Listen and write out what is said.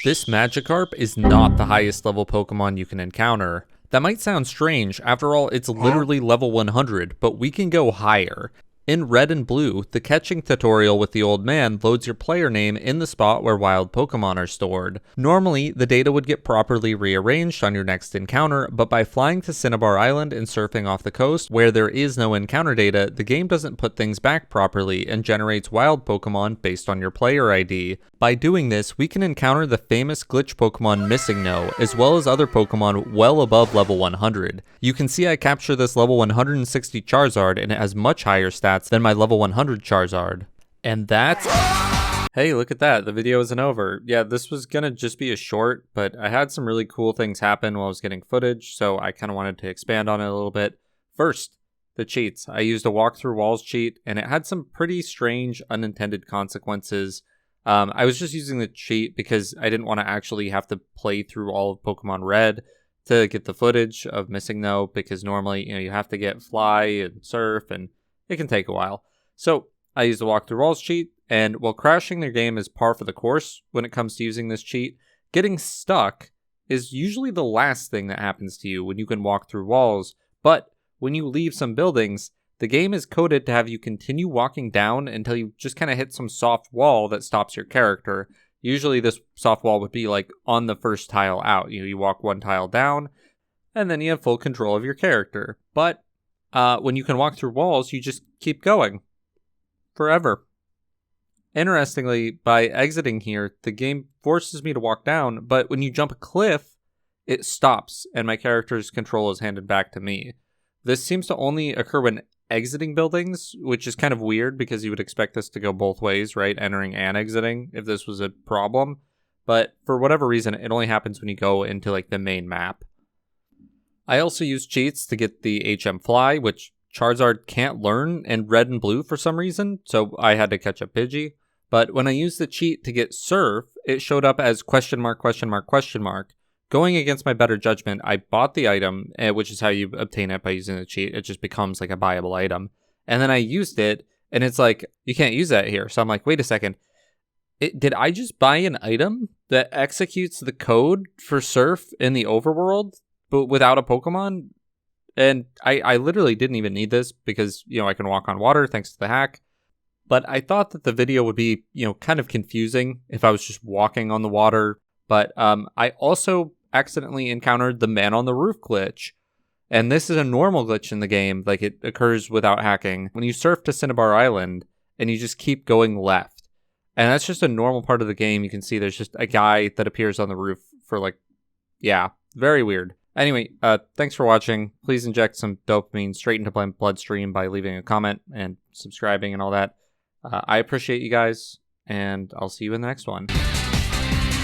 This Magikarp is not the highest level Pokemon you can encounter. That might sound strange, after all it's literally level 100, but we can go higher. In Red and Blue, the catching tutorial with the old man loads your player name in the spot where wild Pokemon are stored. Normally, the data would get properly rearranged on your next encounter, but by flying to Cinnabar Island and surfing off the coast, where there is no encounter data, the game doesn't put things back properly and generates wild Pokemon based on your player ID. By doing this, we can encounter the famous glitch Pokemon Missing No, as well as other Pokemon well above level 100. You can see I capture this level 160 Charizard and it has much higher stats than my level 100 Charizard. And that's... Hey, look at that, the video isn't over. Yeah, this was gonna just be a short, but I had some really cool things happen while I was getting footage, so I kind of wanted to expand on it a little bit. First, the cheats. I used a walk through walls cheat, and it had some pretty strange unintended consequences. I was just using the cheat because I didn't want to actually have to play through all of Pokemon Red to get the footage of Missing No, because normally, you have to get Fly and Surf, and it can take a while. So I used the walk through walls cheat, and while crashing their game is par for the course when it comes to using this cheat, getting stuck is usually the last thing that happens to you when you can walk through walls. But when you leave some buildings, the game is coded to have you continue walking down until you just kind of hit some soft wall that stops your character. Usually this soft wall would be like on the first tile out. You walk one tile down, and then you have full control of your character. But when you can walk through walls, you just keep going. Forever. Interestingly, by exiting here, the game forces me to walk down, but when you jump a cliff, it stops, and my character's control is handed back to me. This seems to only occur when exiting buildings, which is kind of weird because you would expect this to go both ways, right? Entering and exiting if this was a problem. But for whatever reason, it only happens when you go into like the main map. I also used cheats to get the HM Fly, which Charizard can't learn in Red and Blue for some reason, so I had to catch up Pidgey. But when I used the cheat to get Surf, it showed up as question mark, question mark, question mark. Going against my better judgment, I bought the item, which is how you obtain it by using the cheat. It just becomes like a buyable item. And then I used it, and it's like, you can't use that here. So I'm like, wait a second. Did I just buy an item that executes the code for Surf in the overworld, but without a Pokemon? And I literally didn't even need this because, I can walk on water thanks to the hack. But I thought that the video would be, kind of confusing if I was just walking on the water. But I also accidentally encountered the man on the roof glitch. And this is a normal glitch in the game, like it occurs without hacking. When you surf to Cinnabar Island and you just keep going left. And that's just a normal part of the game. You can see there's just a guy that appears on the roof for very weird. Anyway, thanks for watching. Please inject some dopamine straight into my bloodstream by leaving a comment and subscribing and all that. I appreciate you guys, and I'll see you in the next one.